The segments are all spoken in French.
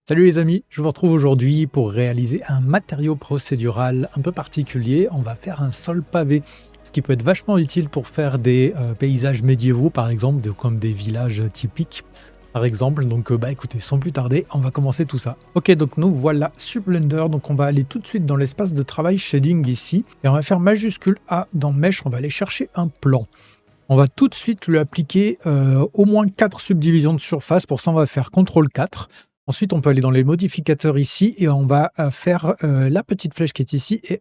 Salut les amis, je vous retrouve aujourd'hui pour réaliser un matériau procédural un peu particulier. On va faire un sol pavé, ce qui peut être vachement utile pour faire des paysages médiévaux par exemple, comme des villages typiques par exemple. Donc écoutez, sans plus tarder, on va commencer tout ça. Ok, donc nous voilà sur Blender, donc on va aller tout de suite dans l'espace de travail shading ici, et on va faire majuscule A dans Mesh, on va aller chercher un plan. On va tout de suite lui appliquer au moins 4 subdivisions de surface. Pour ça, on va faire CTRL 4. Ensuite, on peut aller dans les modificateurs ici et on va faire la petite flèche qui est ici. Et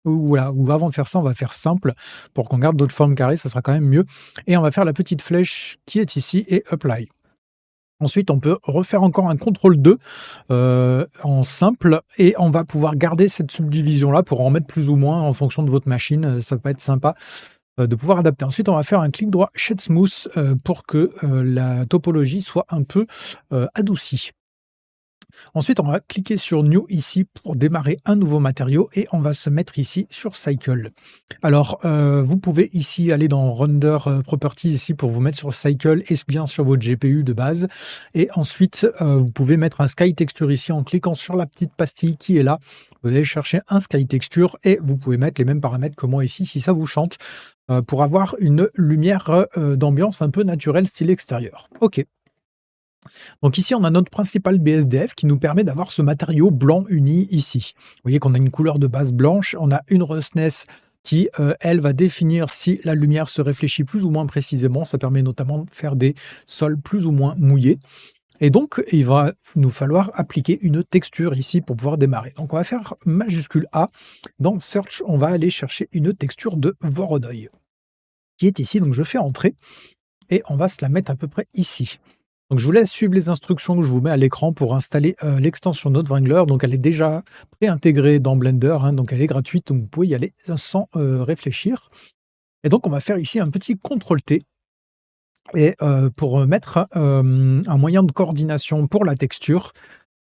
voilà, ou avant de faire ça, on va faire simple pour qu'on garde notre forme carrée, ça sera quand même mieux. Et on va faire la petite flèche qui est ici et apply. Ensuite, on peut refaire encore un CTRL 2 en simple et on va pouvoir garder cette subdivision-là pour en mettre plus ou moins en fonction de votre machine. Ça peut être sympa de pouvoir adapter. Ensuite, on va faire un clic droit Shade Smooth pour que la topologie soit un peu adoucie. Ensuite, on va cliquer sur New ici pour démarrer un nouveau matériau et on va se mettre ici sur Cycle. Alors, vous pouvez ici aller dans Render Properties ici pour vous mettre sur Cycle et bien sur votre GPU de base. Et ensuite, vous pouvez mettre un Sky Texture ici en cliquant sur la petite pastille qui est là. Vous allez chercher un Sky Texture et vous pouvez mettre les mêmes paramètres que moi ici si ça vous chante pour avoir une lumière d'ambiance un peu naturelle style extérieur. Ok. Donc ici, on a notre principal BSDF qui nous permet d'avoir ce matériau blanc uni ici. Vous voyez qu'on a une couleur de base blanche, on a une roughness qui, elle, va définir si la lumière se réfléchit plus ou moins précisément. Ça permet notamment de faire des sols plus ou moins mouillés. Et donc, il va nous falloir appliquer une texture ici pour pouvoir démarrer. Donc, on va faire majuscule A. Dans Search, on va aller chercher une texture de Voronoi qui est ici. Donc, je fais entrer et on va se la mettre à peu près ici. Donc, je vous laisse suivre les instructions que je vous mets à l'écran pour installer l'extension NodeWrangler. Donc, elle est déjà pré-intégrée dans Blender, donc elle est gratuite, donc vous pouvez y aller sans réfléchir. Et donc, on va faire ici un petit CTRL-T et pour mettre un moyen de coordination pour la texture.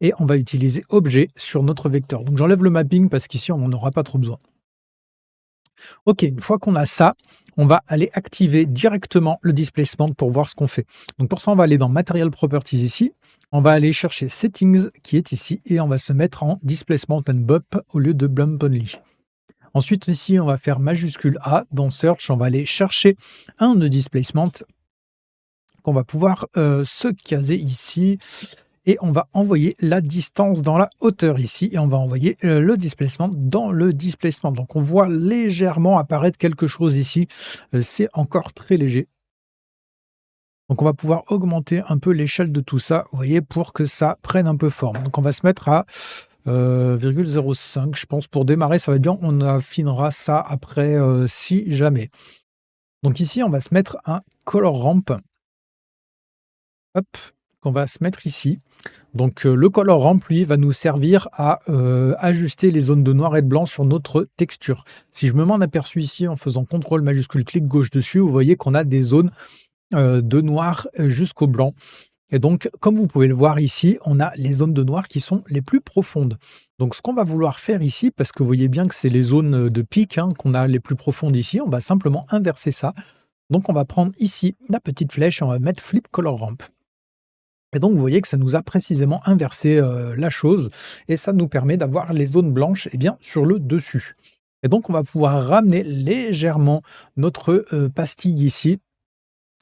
Et on va utiliser objet sur notre vecteur. Donc, j'enlève le mapping parce qu'ici, on n'en aura pas trop besoin. Ok, une fois qu'on a ça, on va aller activer directement le displacement pour voir ce qu'on fait. Donc pour ça, on va aller dans Material Properties ici. On va aller chercher Settings qui est ici et on va se mettre en Displacement and Bump au lieu de Bump Only. Ensuite, ici, on va faire majuscule A. Dans Search, on va aller chercher un displacement qu'on va pouvoir se caser ici. Et on va envoyer la distance dans la hauteur ici, et on va envoyer le displacement dans le displacement. Donc on voit légèrement apparaître quelque chose ici, c'est encore très léger. Donc on va pouvoir augmenter un peu l'échelle de tout ça, vous voyez, pour que ça prenne un peu forme. Donc on va se mettre à 0,05, je pense, pour démarrer, ça va être bien. On affinera ça après si jamais. Donc ici, on va se mettre un color ramp. Hop, qu'on va se mettre ici. Donc le color ramp, lui, va nous servir à ajuster les zones de noir et de blanc sur notre texture. Si je me mets en aperçu ici en faisant CTRL majuscule clic gauche dessus, vous voyez qu'on a des zones de noir jusqu'au blanc. Et donc, comme vous pouvez le voir ici, on a les zones de noir qui sont les plus profondes. Donc ce qu'on va vouloir faire ici, parce que vous voyez bien que c'est les zones de pic qu'on a les plus profondes ici, on va simplement inverser ça. Donc on va prendre ici la petite flèche et on va mettre Flip Color Ramp. Et donc, vous voyez que ça nous a précisément inversé la chose et ça nous permet d'avoir les zones blanches sur le dessus. Et donc, on va pouvoir ramener légèrement notre pastille ici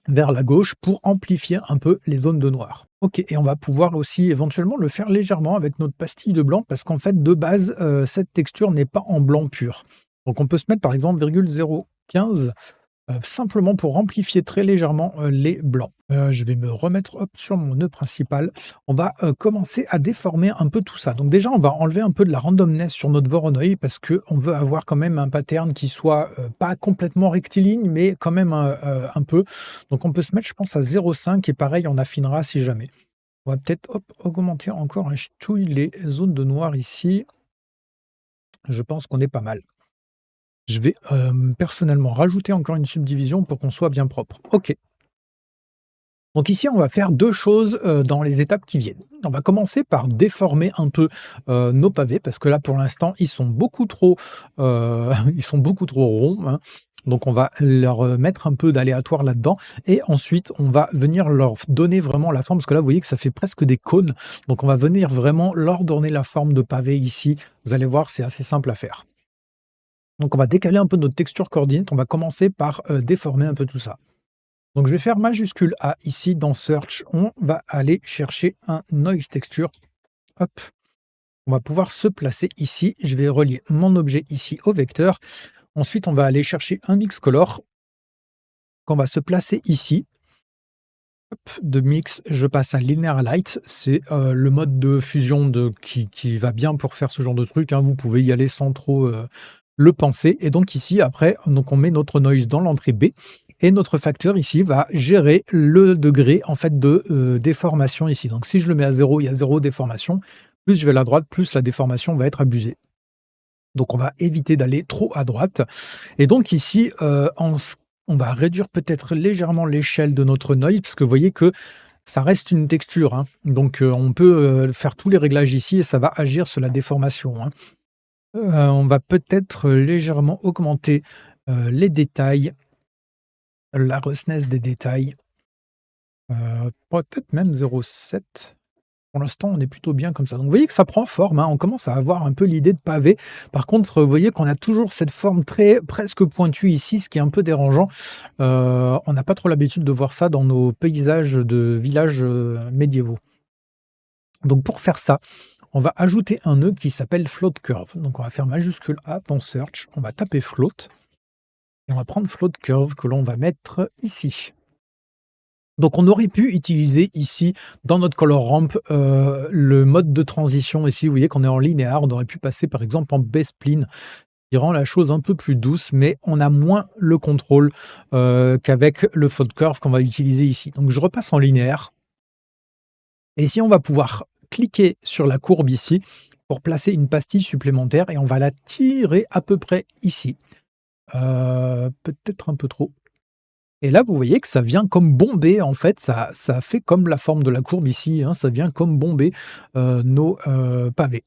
vers la gauche pour amplifier un peu les zones de noir. Ok, et on va pouvoir aussi éventuellement le faire légèrement avec notre pastille de blanc parce qu'en fait, de base, cette texture n'est pas en blanc pur. Donc, on peut se mettre par exemple 0,015 simplement pour amplifier très légèrement les blancs. Je vais me remettre sur mon nœud principal. On va commencer à déformer un peu tout ça. Donc déjà, on va enlever un peu de la randomness sur notre Voronoi parce qu'on veut avoir quand même un pattern qui soit pas complètement rectiligne, mais quand même un peu. Donc on peut se mettre, je pense, à 0,5 et pareil, on affinera si jamais. On va peut-être augmenter encore un ch'touille les zones de noir ici. Je pense qu'on est pas mal. Je vais personnellement rajouter encore une subdivision pour qu'on soit bien propre. Ok. Donc ici, on va faire deux choses dans les étapes qui viennent. On va commencer par déformer un peu nos pavés, parce que là, pour l'instant, ils sont beaucoup trop ronds. Donc on va leur mettre un peu d'aléatoire là-dedans et ensuite on va venir leur donner vraiment la forme parce que là vous voyez que ça fait presque des cônes. Donc on va venir vraiment leur donner la forme de pavé ici. Vous allez voir, c'est assez simple à faire. Donc on va décaler un peu notre texture coordinate. On va commencer par déformer un peu tout ça. Donc je vais faire majuscule A ici dans Search. On va aller chercher un Noise Texture. Hop. On va pouvoir se placer ici. Je vais relier mon objet ici au vecteur. Ensuite, on va aller chercher un Mix Color qu'on va se placer ici. Hop, de mix, je passe à Linear Light. C'est le mode de fusion qui va bien pour faire ce genre de truc, hein. Vous pouvez y aller sans trop le penser. Et donc ici, après, donc on met notre noise dans l'entrée B. Et notre facteur ici va gérer le degré en fait de déformation ici. Donc si je le mets à 0, il y a 0 déformation. Plus je vais à la droite, plus la déformation va être abusée. Donc on va éviter d'aller trop à droite. Et donc ici, on va réduire peut-être légèrement l'échelle de notre noise, parce que vous voyez que ça reste une texture, hein. Donc on peut faire tous les réglages ici et ça va agir sur la déformation, hein. On va peut-être légèrement augmenter les détails, la roughness des détails, peut-être même 0,7. Pour l'instant, on est plutôt bien comme ça. Donc vous voyez que ça prend forme, hein, on commence à avoir un peu l'idée de pavé. Par contre, vous voyez qu'on a toujours cette forme très presque pointue ici, ce qui est un peu dérangeant. On n'a pas trop l'habitude de voir ça dans nos paysages de villages médiévaux. Donc pour faire ça, on va ajouter un nœud qui s'appelle Float Curve. Donc on va faire majuscule A dans Search, on va taper Float, et on va prendre Float Curve que l'on va mettre ici. Donc on aurait pu utiliser ici, dans notre color ramp, le mode de transition. Ici, vous voyez qu'on est en linéaire. On aurait pu passer par exemple en B-spline, qui rend la chose un peu plus douce, mais on a moins le contrôle qu'avec le float curve qu'on va utiliser ici. Donc je repasse en linéaire. Et ici, on va pouvoir cliquer sur la courbe ici pour placer une pastille supplémentaire et on va la tirer à peu près ici. Peut-être un peu trop. Et là, vous voyez que ça vient comme bomber, en fait, ça fait comme la forme de la courbe ici, hein, ça vient comme bomber nos pavés.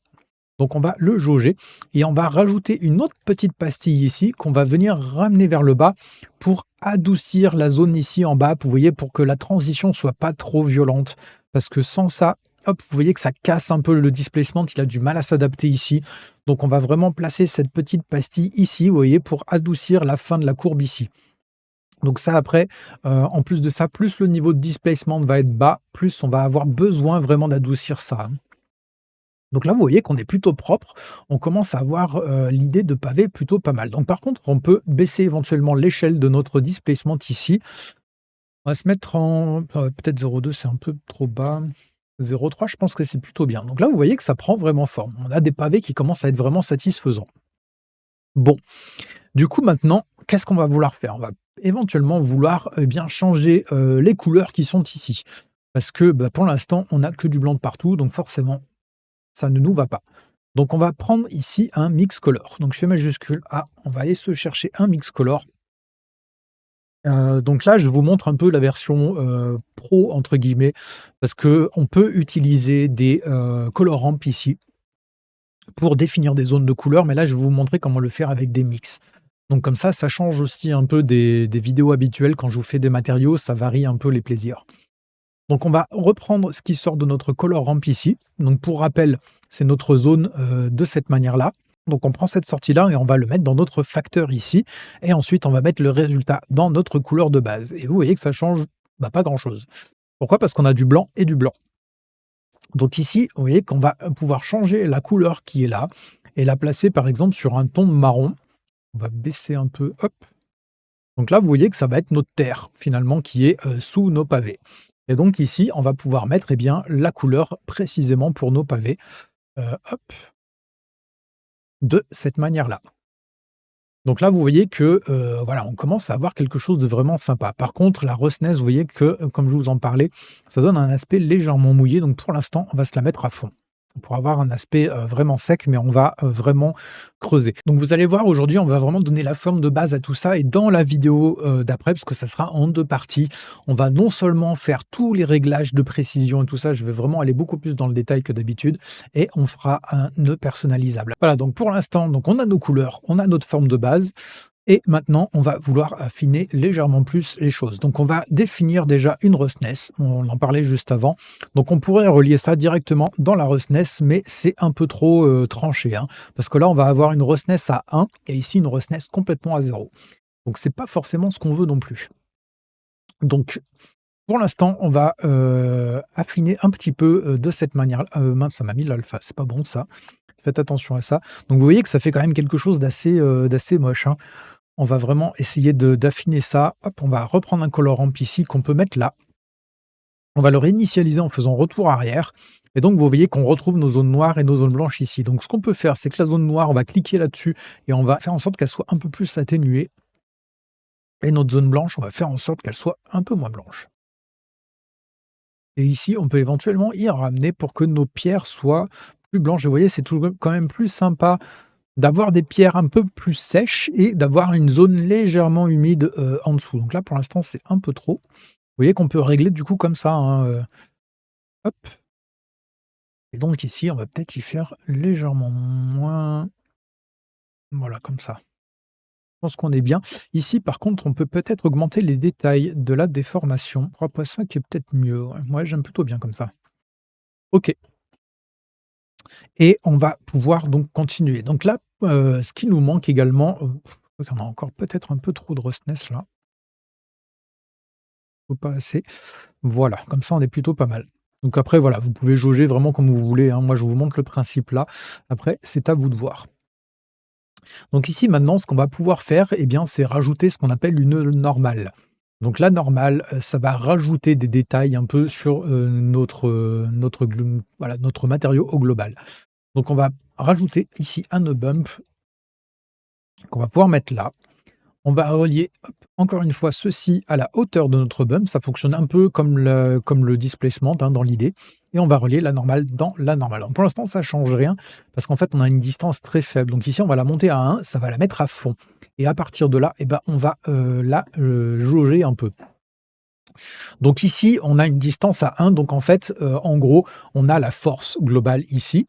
Donc on va le jauger et on va rajouter une autre petite pastille ici qu'on va venir ramener vers le bas pour adoucir la zone ici en bas, vous voyez, pour que la transition soit pas trop violente. Parce que sans ça, hop, vous voyez que ça casse un peu le displacement, il a du mal à s'adapter ici. Donc on va vraiment placer cette petite pastille ici, vous voyez, pour adoucir la fin de la courbe ici. Donc ça après, en plus de ça, plus le niveau de displacement va être bas, plus on va avoir besoin vraiment d'adoucir ça, hein. Donc là, vous voyez qu'on est plutôt propre. On commence à avoir l'idée de pavé plutôt pas mal. Donc par contre, on peut baisser éventuellement l'échelle de notre displacement ici. On va se mettre en peut-être 0,2, c'est un peu trop bas. 0,3, je pense que c'est plutôt bien. Donc là, vous voyez que ça prend vraiment forme. On a des pavés qui commencent à être vraiment satisfaisants. Bon, du coup maintenant, qu'est-ce qu'on va vouloir faire? On va éventuellement vouloir bien changer les couleurs qui sont ici. Parce que pour l'instant, on n'a que du blanc de partout, donc forcément, ça ne nous va pas. Donc on va prendre ici un mix color. Donc je fais majuscule A, on va aller se chercher un mix color. Donc là, je vous montre un peu la version pro entre guillemets, parce qu'on peut utiliser des color ramp ici pour définir des zones de couleurs, mais là je vais vous montrer comment le faire avec des mix. Donc comme ça change aussi un peu des vidéos habituelles. Quand je vous fais des matériaux, ça varie un peu les plaisirs. Donc on va reprendre ce qui sort de notre color ramp ici. Donc pour rappel, c'est notre zone de cette manière-là. Donc on prend cette sortie-là et on va le mettre dans notre facteur ici. Et ensuite, on va mettre le résultat dans notre couleur de base. Et vous voyez que ça change pas grand-chose. Pourquoi? Parce qu'on a du blanc et du blanc. Donc ici, vous voyez qu'on va pouvoir changer la couleur qui est là et la placer par exemple sur un ton marron. On va baisser un peu, hop. Donc là, vous voyez que ça va être notre terre finalement qui est sous nos pavés. Et donc ici, on va pouvoir mettre la couleur précisément pour nos pavés, hop, de cette manière-là. Donc là, vous voyez que voilà, on commence à avoir quelque chose de vraiment sympa. Par contre, la roughness, vous voyez que, comme je vous en parlais, ça donne un aspect légèrement mouillé. Donc pour l'instant, on va se la mettre à fond pour avoir un aspect vraiment sec, mais on va vraiment creuser. Donc vous allez voir, aujourd'hui, on va vraiment donner la forme de base à tout ça. Et dans la vidéo d'après, parce que ça sera en 2 parties, on va non seulement faire tous les réglages de précision et tout ça, je vais vraiment aller beaucoup plus dans le détail que d'habitude, et on fera un nœud personnalisable. Voilà, donc pour l'instant, donc on a nos couleurs, on a notre forme de base. Et maintenant, on va vouloir affiner légèrement plus les choses. Donc on va définir déjà une roughness, on en parlait juste avant. Donc on pourrait relier ça directement dans la roughness, mais c'est un peu trop, tranché, hein, parce que là, on va avoir une roughness à 1 et ici une roughness complètement à 0. Donc c'est pas forcément ce qu'on veut non plus. Donc pour l'instant, on va, affiner un petit peu, de cette manière mince, ça m'a mis l'alpha, c'est pas bon ça. Faites attention à ça. Donc vous voyez que ça fait quand même quelque chose d'assez moche, hein. On va vraiment essayer d'affiner ça. Hop, on va reprendre un colorant ici qu'on peut mettre là. On va le réinitialiser en faisant retour arrière. Et donc, vous voyez qu'on retrouve nos zones noires et nos zones blanches ici. Donc, ce qu'on peut faire, c'est que la zone noire, on va cliquer là-dessus et on va faire en sorte qu'elle soit un peu plus atténuée. Et notre zone blanche, on va faire en sorte qu'elle soit un peu moins blanche. Et ici, on peut éventuellement y ramener pour que nos pierres soient plus blanches. Et vous voyez, c'est toujours quand même plus sympa d'avoir des pierres un peu plus sèches et d'avoir une zone légèrement humide, en dessous. Donc là, pour l'instant, c'est un peu trop. Vous voyez qu'on peut régler du coup comme ça, hein, hop, et donc ici, on va peut-être y faire légèrement moins. Voilà, comme ça. Je pense qu'on est bien. Ici, par contre, on peut peut-être augmenter les détails de la déformation. Je crois pas ça qui est peut-être mieux, ouais. Moi, j'aime plutôt bien comme ça. OK, et on va pouvoir donc continuer. Donc là, ce qui nous manque également, je crois qu'on a encore peut-être un peu trop de roughness là, ou pas assez. Voilà, comme ça, on est plutôt pas mal. Donc après, voilà, vous pouvez jauger vraiment comme vous voulez, hein. Moi, je vous montre le principe là. Après, c'est à vous de voir. Donc ici, maintenant, ce qu'on va pouvoir faire, eh bien, c'est rajouter ce qu'on appelle une normale. Donc la normale, ça va rajouter des détails un peu sur, voilà, notre matériau au global. Donc on va rajouter ici un nœud bump qu'on va pouvoir mettre là. On va relier, hop, encore une fois, ceci à la hauteur de notre bump. Ça fonctionne un peu comme le displacement, hein, dans l'idée. Et on va relier la normale dans la normale. Donc pour l'instant, ça ne change rien parce qu'en fait, on a une distance très faible. Donc ici, on va la monter à 1, ça va la mettre à fond. Et à partir de là, eh ben, on va la jauger un peu. Donc ici, on a une distance à 1. Donc en fait, en gros, on a la force globale ici.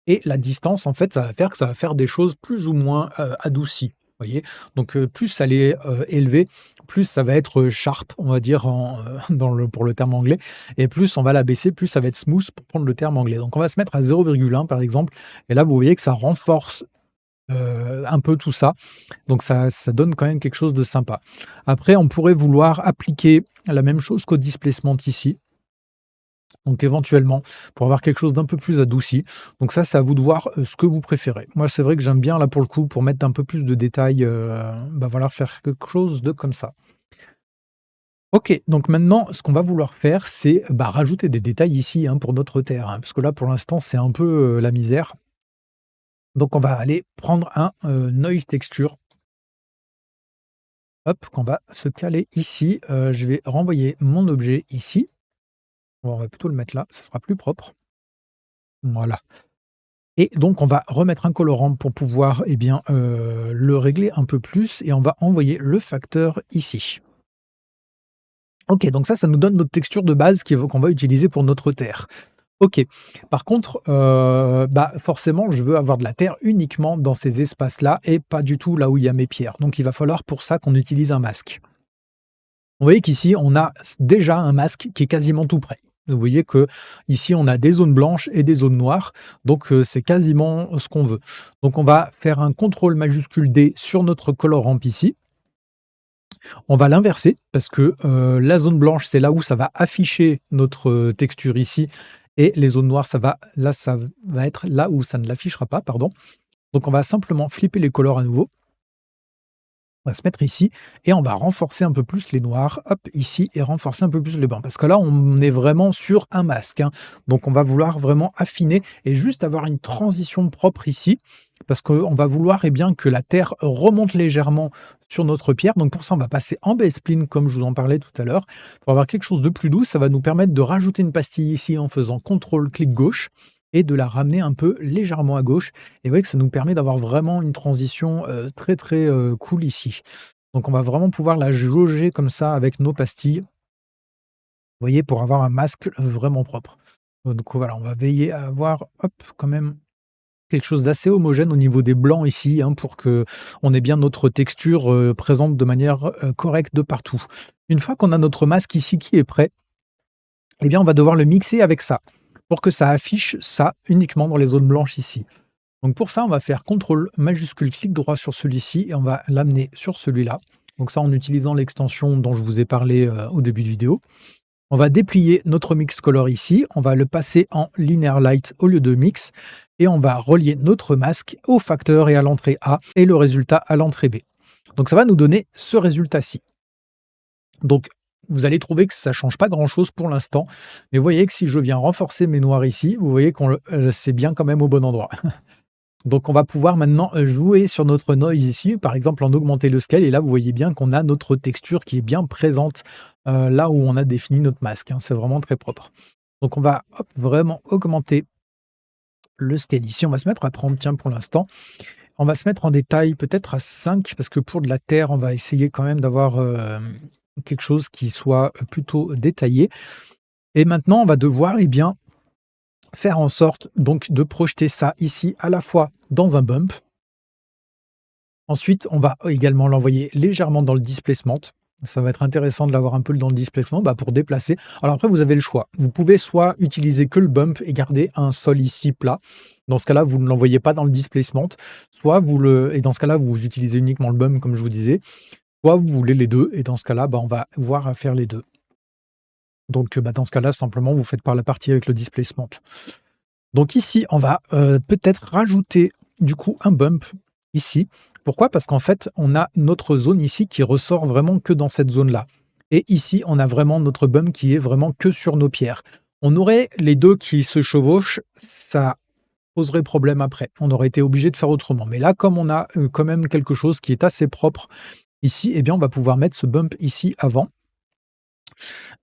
Et la distance, en fait, ça va faire que ça va faire des choses plus ou moins, adoucies, vous voyez? Donc, plus elle est, élevée, plus ça va être, sharp, on va dire dans le pour le terme anglais, et plus on va la baisser, plus ça va être smooth pour prendre le terme anglais. Donc on va se mettre à 0,1 par exemple, et là vous voyez que ça renforce, un peu tout ça. Donc ça donne quand même quelque chose de sympa. Après on pourrait vouloir appliquer la même chose qu'au displacement ici. Donc éventuellement, pour avoir quelque chose d'un peu plus adouci. Donc ça, c'est à vous de voir, ce que vous préférez. Moi, c'est vrai que j'aime bien là pour le coup, pour mettre un peu plus de détails, bah, voilà, faire quelque chose de comme ça. OK, donc maintenant, ce qu'on va vouloir faire, c'est, bah, rajouter des détails ici, hein, pour notre terre, hein, parce que là, pour l'instant, c'est un peu, la misère. Donc on va aller prendre un, noise texture, hop, qu'on va se caler ici. Je vais renvoyer mon objet ici. On va plutôt le mettre là, ça sera plus propre. Voilà. Et donc on va remettre un colorant pour pouvoir, eh bien, le régler un peu plus et on va envoyer le facteur ici. OK, donc ça nous donne notre texture de base qu'on va utiliser pour notre terre. OK. Par contre, bah, forcément, je veux avoir de la terre uniquement dans ces espaces-là et pas du tout là où il y a mes pierres. Donc il va falloir pour ça qu'on utilise un masque. Vous voyez qu'ici, on a déjà un masque qui est quasiment tout prêt. Vous voyez que ici, on a des zones blanches et des zones noires, donc c'est quasiment ce qu'on veut. Donc on va faire un contrôle majuscule D sur notre colorant ici. On va l'inverser parce que, la zone blanche, c'est là où ça va afficher notre, texture ici, et les zones noires, ça va être là où ça ne l'affichera pas, pardon. Donc on va simplement flipper les colors à nouveau. On va se mettre ici et on va renforcer un peu plus les noirs, hop, ici, et renforcer un peu plus les blancs. Parce que là, on est vraiment sur un masque, hein. Donc on va vouloir vraiment affiner et juste avoir une transition propre ici, parce qu'on va vouloir, eh bien, que la terre remonte légèrement sur notre pierre. Donc pour ça, on va passer en base spline, comme je vous en parlais tout à l'heure. Pour avoir quelque chose de plus doux, ça va nous permettre de rajouter une pastille ici en faisant CTRL clic gauche et de la ramener un peu légèrement à gauche. Et vous voyez que ça nous permet d'avoir vraiment une transition, très, très, cool ici. Donc on va vraiment pouvoir la jauger comme ça avec nos pastilles, vous voyez, pour avoir un masque, vraiment propre. Donc voilà, on va veiller à avoir, hop, quand même quelque chose d'assez homogène au niveau des blancs ici, hein, pour que on ait bien notre texture, présente de manière, correcte de partout. Une fois qu'on a notre masque ici qui est prêt, eh bien, on va devoir le mixer avec ça, pour que ça affiche ça uniquement dans les zones blanches ici. Donc pour ça, on va faire contrôle majuscule, clic droit sur celui-ci et on va l'amener sur celui-là. Donc ça en utilisant l'extension dont je vous ai parlé, au début de vidéo. On va déplier notre mix color ici, on va le passer en linear light au lieu de mix et on va relier notre masque au facteur et à l'entrée A et le résultat à l'entrée B. Donc ça va nous donner ce résultat-ci. Donc vous allez trouver que ça change pas grand-chose pour l'instant, mais vous voyez que si je viens renforcer mes noirs ici, vous voyez qu'on c'est bien quand même au bon endroit. Donc on va pouvoir maintenant jouer sur notre noise ici, par exemple en augmenter le scale et là vous voyez bien qu'on a notre texture qui est bien présente, là où on a défini notre masque, hein. C'est vraiment très propre. Donc on va, hop, vraiment augmenter le scale ici. On va se mettre à 30 tiens pour l'instant. On va se mettre en détail peut-être à 5 parce que pour de la terre, on va essayer quand même d'avoir, quelque chose qui soit plutôt détaillé et maintenant on va devoir, eh bien, faire en sorte donc de projeter ça ici à la fois dans un bump. Ensuite, on va également l'envoyer légèrement dans le displacement. Ça va être intéressant de l'avoir un peu dans le displacement, bah, pour déplacer. Alors après, vous avez le choix. Vous pouvez soit utiliser que le bump et garder un sol ici plat. Dans ce cas-là, vous ne l'envoyez pas dans le displacement. Soit et dans ce cas-là, vous utilisez uniquement le bump, comme je vous disais. Soit vous voulez les deux, et dans ce cas-là, bah, on va voir à faire les deux. Donc, bah, dans ce cas-là, simplement, vous faites par la partie avec le displacement. Donc ici, on va peut-être rajouter du coup un bump ici. Pourquoi? Parce qu'en fait, on a notre zone ici qui ressort vraiment que dans cette zone-là. Et ici, on a vraiment notre bump qui est vraiment que sur nos pierres. On aurait les deux qui se chevauchent, ça poserait problème après. On aurait été obligé de faire autrement. Mais là, comme on a quand même quelque chose qui est assez propre ici, eh bien, on va pouvoir mettre ce bump ici avant.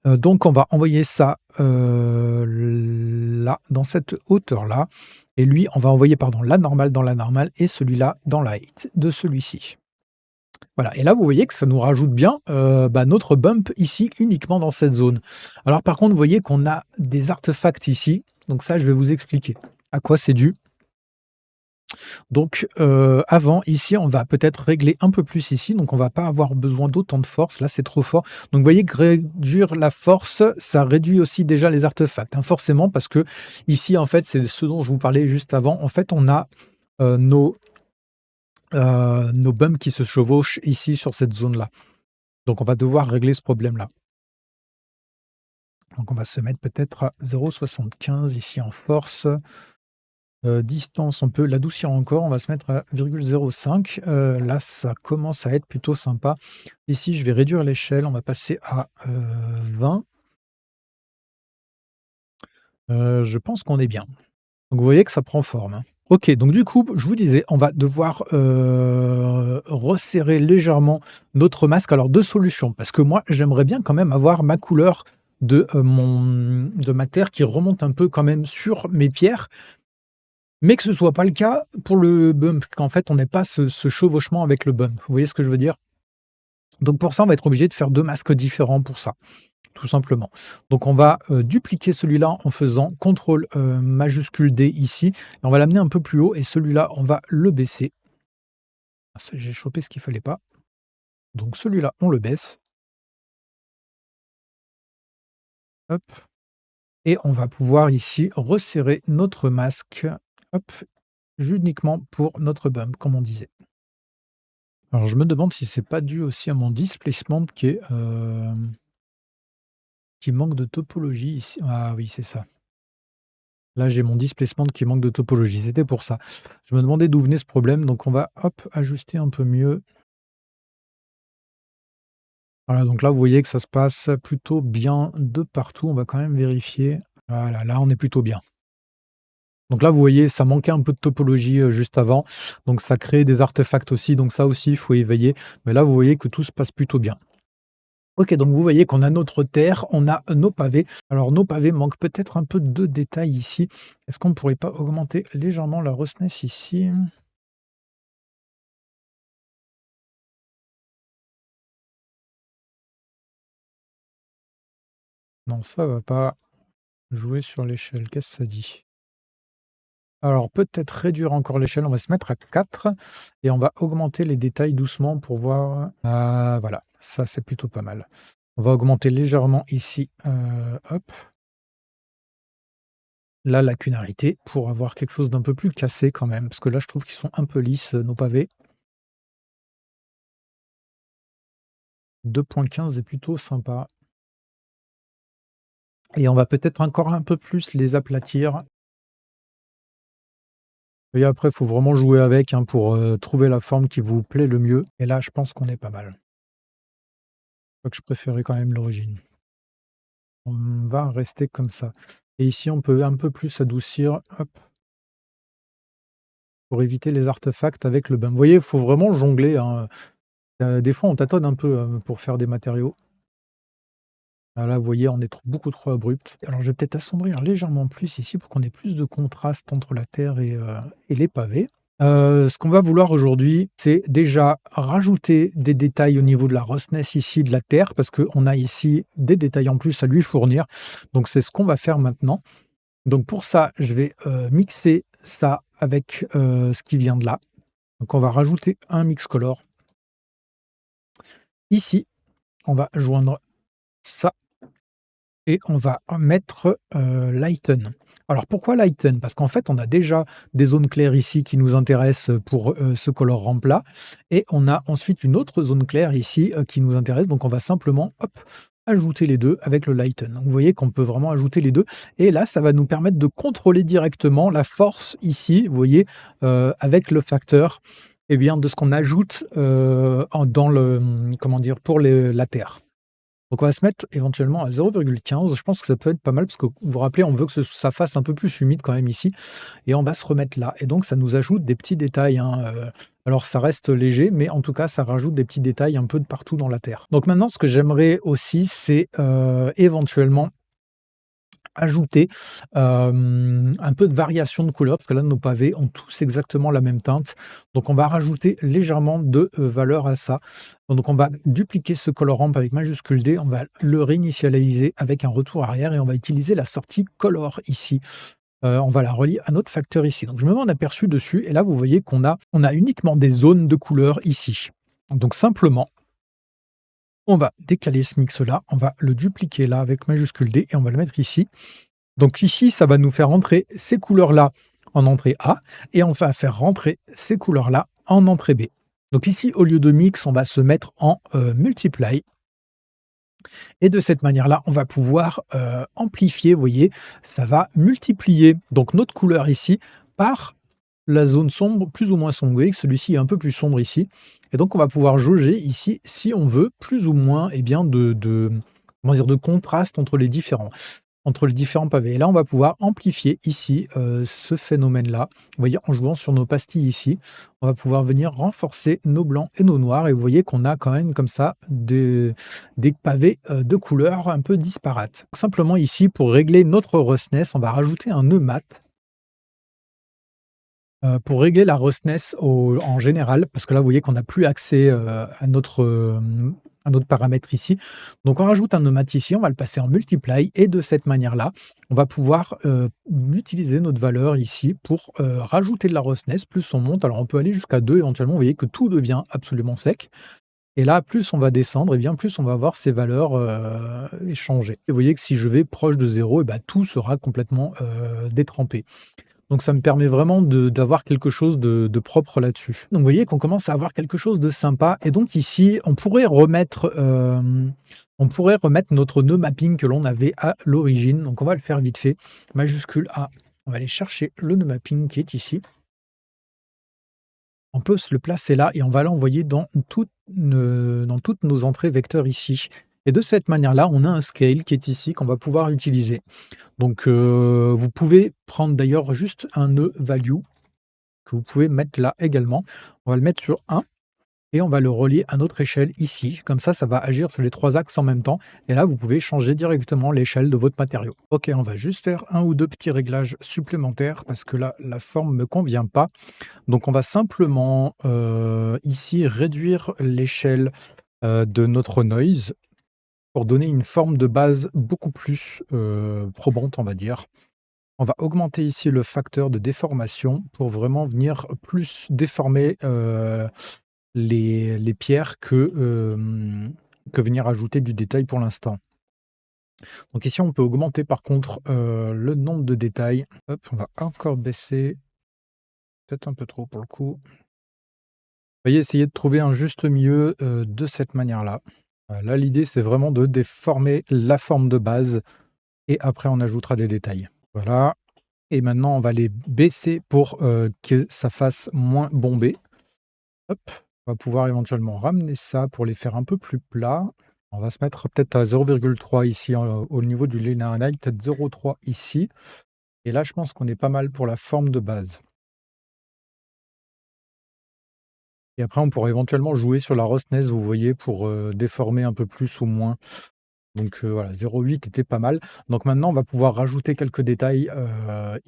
Donc on va envoyer ça, là, dans cette hauteur-là et lui, on va envoyer, pardon, la normale dans la normale et celui-là dans la height de celui-ci. Voilà et là, vous voyez que ça nous rajoute bien, bah, notre bump ici, uniquement dans cette zone. Alors par contre, vous voyez qu'on a des artefacts ici, donc ça, je vais vous expliquer à quoi c'est dû. Donc, avant, ici, on va peut-être régler un peu plus ici, donc on va pas avoir besoin d'autant de force. Là, c'est trop fort. Donc, vous voyez que réduire la force, ça réduit aussi déjà les artefacts, hein, forcément, parce que ici, en fait, c'est ce dont je vous parlais juste avant. En fait, on a euh, nos, nos bumps qui se chevauchent ici sur cette zone-là. Donc, on va devoir régler ce problème-là. Donc, on va se mettre peut-être à 0,75 ici en force. Distance, on peut l'adoucir encore, on va se mettre à 0,05. Là, ça commence à être plutôt sympa. Ici, je vais réduire l'échelle, on va passer à 20. Je pense qu'on est bien. Donc vous voyez que ça prend forme, hein. OK, donc du coup, je vous disais, on va devoir, resserrer légèrement notre masque. Alors 2 solutions, parce que moi, j'aimerais bien quand même avoir ma couleur de ma terre qui remonte un peu quand même sur mes pierres. Mais que ce soit pas le cas pour le bump, qu'en fait on n'ait pas ce chevauchement avec le bump. Vous voyez ce que je veux dire? Donc pour ça, on va être obligé de faire 2 masques différents pour ça, tout simplement. Donc on va, dupliquer celui-là en faisant contrôle, majuscule D ici et on va l'amener un peu plus haut et celui-là, on va le baisser. Ah ça j'ai chopé ce qu'il fallait pas. Donc celui-là, on le baisse. Hop et on va pouvoir ici resserrer notre masque, hop, uniquement pour notre bump, comme on disait. Alors je me demande si c'est pas dû aussi à mon displacement qui manque de topologie ici. Ah oui, c'est ça. Là, j'ai mon displacement qui manque de topologie, c'était pour ça. Je me demandais d'où venait ce problème, donc on va, hop, ajuster un peu mieux. Voilà, donc là, vous voyez que ça se passe plutôt bien de partout. On va quand même vérifier. Voilà, là, on est plutôt bien. Donc là, vous voyez, ça manquait un peu de topologie, juste avant, donc ça crée des artefacts aussi, donc ça aussi, il faut y veiller. Mais là, vous voyez que tout se passe plutôt bien. OK, donc vous voyez qu'on a notre terre, on a nos pavés. Alors nos pavés manquent peut-être un peu de détails ici. Est-ce qu'on ne pourrait pas augmenter légèrement la roughness ici? Non, ça va pas jouer sur l'échelle. Qu'est-ce que ça dit? Alors peut-être réduire encore l'échelle, on va se mettre à 4 et on va augmenter les détails doucement pour voir. Ah voilà, ça c'est plutôt pas mal. On va augmenter légèrement ici, hop, la lacunarité pour avoir quelque chose d'un peu plus cassé quand même, parce que là je trouve qu'ils sont un peu lisses, nos pavés. 2,15 est plutôt sympa et on va peut-être encore un peu plus les aplatir. Et après, il faut vraiment jouer avec, hein, pour, trouver la forme qui vous plaît le mieux et là je pense qu'on est pas mal. Quoique je préférais quand même l'origine. On va rester comme ça et ici, on peut un peu plus adoucir, hop, pour éviter les artefacts avec le bain. Vous voyez, il faut vraiment jongler, hein, des fois, on tâtonne un peu, pour faire des matériaux. Ah là, vous voyez, on est beaucoup trop abrupt. Alors, je vais peut-être assombrir légèrement plus ici pour qu'on ait plus de contraste entre la terre et les pavés. Ce qu'on va vouloir aujourd'hui, c'est déjà rajouter des détails au niveau de la roughness ici de la terre, parce qu'on a ici des détails en plus à lui fournir. Donc c'est ce qu'on va faire maintenant. Donc pour ça, je vais, mixer ça avec, ce qui vient de là. Donc on va rajouter un mix color. Ici, on va joindre ça et on va mettre, lighten. Alors pourquoi lighten? Parce qu'en fait, on a déjà des zones claires ici qui nous intéressent, pour, ce colorant plat et on a ensuite une autre zone claire ici, qui nous intéresse. Donc on va simplement, hop, ajouter les 2 avec le lighten. Donc vous voyez qu'on peut vraiment ajouter les 2 et là, ça va nous permettre de contrôler directement la force ici, vous voyez, avec le facteur, et bien, de ce qu'on ajoute, dans le, comment dire? Pour la terre. Donc on va se mettre éventuellement à 0,15. Je pense que ça peut être pas mal parce que vous vous rappelez, on veut que ça fasse un peu plus humide quand même ici et on va se remettre là et donc ça nous ajoute des petits détails, hein, alors ça reste léger, mais en tout cas ça rajoute des petits détails un peu de partout dans la terre. Donc maintenant ce que j'aimerais aussi, c'est, éventuellement ajouter, un peu de variation de couleur, parce que là, nos pavés ont tous exactement la même teinte. Donc on va rajouter légèrement de, valeur à ça. Donc on va dupliquer ce colorant avec majuscule D, on va le réinitialiser avec un retour arrière et on va utiliser la sortie color ici. On va la relier à notre facteur ici. Donc je me mets en aperçu dessus et là, vous voyez qu'on a uniquement des zones de couleurs ici. Donc simplement, on va décaler ce mix-là, on va le dupliquer là avec majuscule D et on va le mettre ici. Donc ici, ça va nous faire rentrer ces couleurs-là en entrée A et on va faire rentrer ces couleurs-là en entrée B. Donc ici, au lieu de mix, on va se mettre en, multiply et de cette manière-là, on va pouvoir, amplifier, vous voyez? Ça va multiplier donc notre couleur ici par la zone sombre, plus ou moins sombre. Vous voyez que celui-ci est un peu plus sombre ici et donc on va pouvoir jauger ici, si on veut, plus ou moins, eh bien de comment dire? De contraste entre les différents pavés. Et là, on va pouvoir amplifier ici, ce phénomène-là. Vous voyez, en jouant sur nos pastilles ici, on va pouvoir venir renforcer nos blancs et nos noirs et vous voyez qu'on a quand même comme ça des pavés, de couleurs un peu disparates. Simplement ici, pour régler notre roughness, on va rajouter un nœud mat. Pour régler la roughness en général, parce que là, vous voyez qu'on n'a plus accès, à notre paramètre ici. Donc on rajoute un mat ici, on va le passer en multiply et de cette manière-là, on va pouvoir, utiliser notre valeur ici pour, rajouter de la roughness. Plus on monte, alors on peut aller jusqu'à 2 éventuellement, vous voyez que tout devient absolument sec et là, plus on va descendre et bien plus on va avoir ces valeurs, échangées. Et vous voyez que si je vais proche de 0 et bah, tout sera complètement, détrempé. Donc ça me permet vraiment d'avoir quelque chose de propre là-dessus. Donc vous voyez qu'on commence à avoir quelque chose de sympa et donc ici, on pourrait remettre notre nœud mapping que l'on avait à l'origine. Donc on va le faire vite fait. Majuscule A, on va aller chercher le nœud mapping qui est ici. On peut se le placer là et on va l'envoyer dans toutes nos entrées vecteurs ici. Et de cette manière-là, on a un scale qui est ici qu'on va pouvoir utiliser. Donc, vous pouvez prendre d'ailleurs juste un nœud value que vous pouvez mettre là également. On va le mettre sur 1 et on va le relier à notre échelle ici. Comme ça va agir sur les 3 axes en même temps et là, vous pouvez changer directement l'échelle de votre matériau. OK, on va juste faire un ou 2 petits réglages supplémentaires parce que là, la forme ne me convient pas. Donc on va simplement, ici réduire l'échelle, de notre noise pour donner une forme de base beaucoup plus, probante, on va dire. On va augmenter ici le facteur de déformation pour vraiment venir plus déformer, les pierres que venir ajouter du détail pour l'instant. Donc ici, on peut augmenter par contre, le nombre de détails. Hop, on va encore baisser, peut-être un peu trop pour le coup. Vous voyez, essayer de trouver un juste milieu, de cette manière-là. Là, l'idée, c'est vraiment de déformer la forme de base et après on ajoutera des détails. Voilà, et maintenant on va les baisser pour, que ça fasse moins bombé. Hop, on va pouvoir éventuellement ramener ça pour les faire un peu plus plats. On va se mettre peut-être à 0,3 ici, au niveau du linear line, peut-être 0,3 ici, et là je pense qu'on est pas mal pour la forme de base. Et après on pourra éventuellement jouer sur la roughness, vous voyez, pour, déformer un peu plus ou moins. Donc, voilà, 0,8 était pas mal. Donc maintenant on va pouvoir rajouter quelques détails,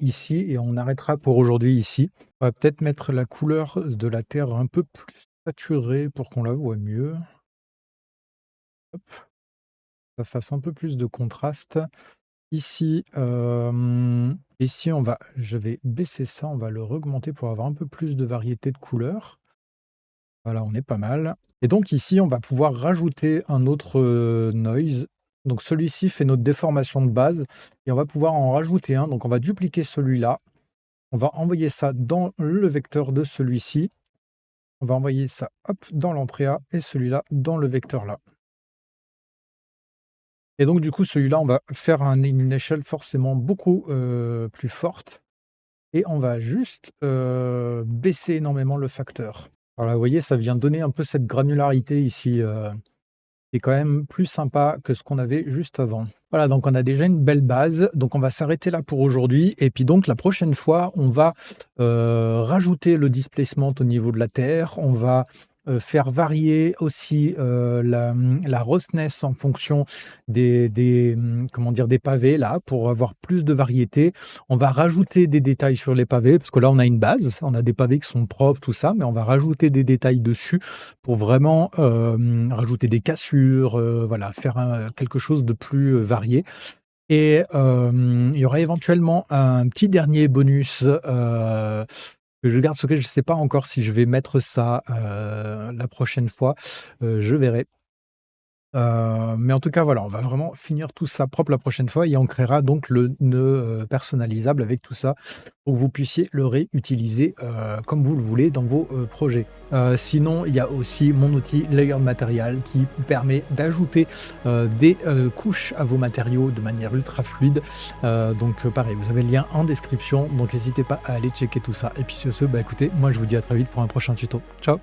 ici, et on arrêtera pour aujourd'hui ici. On va peut-être mettre la couleur de la terre un peu plus saturée pour qu'on la voit mieux. Hop, ça fasse un peu plus de contraste. Ici, ici je vais baisser ça, on va le augmenter pour avoir un peu plus de variété de couleurs. Voilà, on est pas mal, et donc ici, on va pouvoir rajouter un autre, noise. Donc celui-ci fait notre déformation de base et on va pouvoir en rajouter un. Donc on va dupliquer celui-là, on va envoyer ça dans le vecteur de celui-ci. On va envoyer ça, hop, dans l'entrée A, et celui-là dans le vecteur là. Et donc du coup, celui-là, on va faire une échelle forcément beaucoup, plus forte, et on va juste, baisser énormément le facteur. Voilà, vous voyez, ça vient donner un peu cette granularité ici, qui est quand même plus sympa que ce qu'on avait juste avant. Voilà, donc on a déjà une belle base, donc on va s'arrêter là pour aujourd'hui, et puis donc la prochaine fois, on va, rajouter le displacement au niveau de la terre. On va, faire varier aussi, la roughness en fonction comment dire? Des pavés là, pour avoir plus de variété. On va rajouter des détails sur les pavés, parce que là on a une base, on a des pavés qui sont propres, tout ça, mais on va rajouter des détails dessus pour vraiment, rajouter des cassures, voilà, faire quelque chose de plus, varié, et il y aura éventuellement un petit dernier bonus, que je garde secret. Je ne sais pas encore si je vais mettre ça, la prochaine fois, je verrai. Mais en tout cas, voilà, on va vraiment finir tout ça propre la prochaine fois, et on créera donc le nœud, personnalisable avec tout ça, pour que vous puissiez le réutiliser, comme vous le voulez dans vos, projets. Sinon, il y a aussi mon outil Layered Material qui permet d'ajouter, des, couches à vos matériaux de manière ultra fluide. Donc, pareil, vous avez le lien en description, donc n'hésitez pas à aller checker tout ça, et puis sur ce, bah, écoutez, moi je vous dis à très vite pour un prochain tuto. Ciao!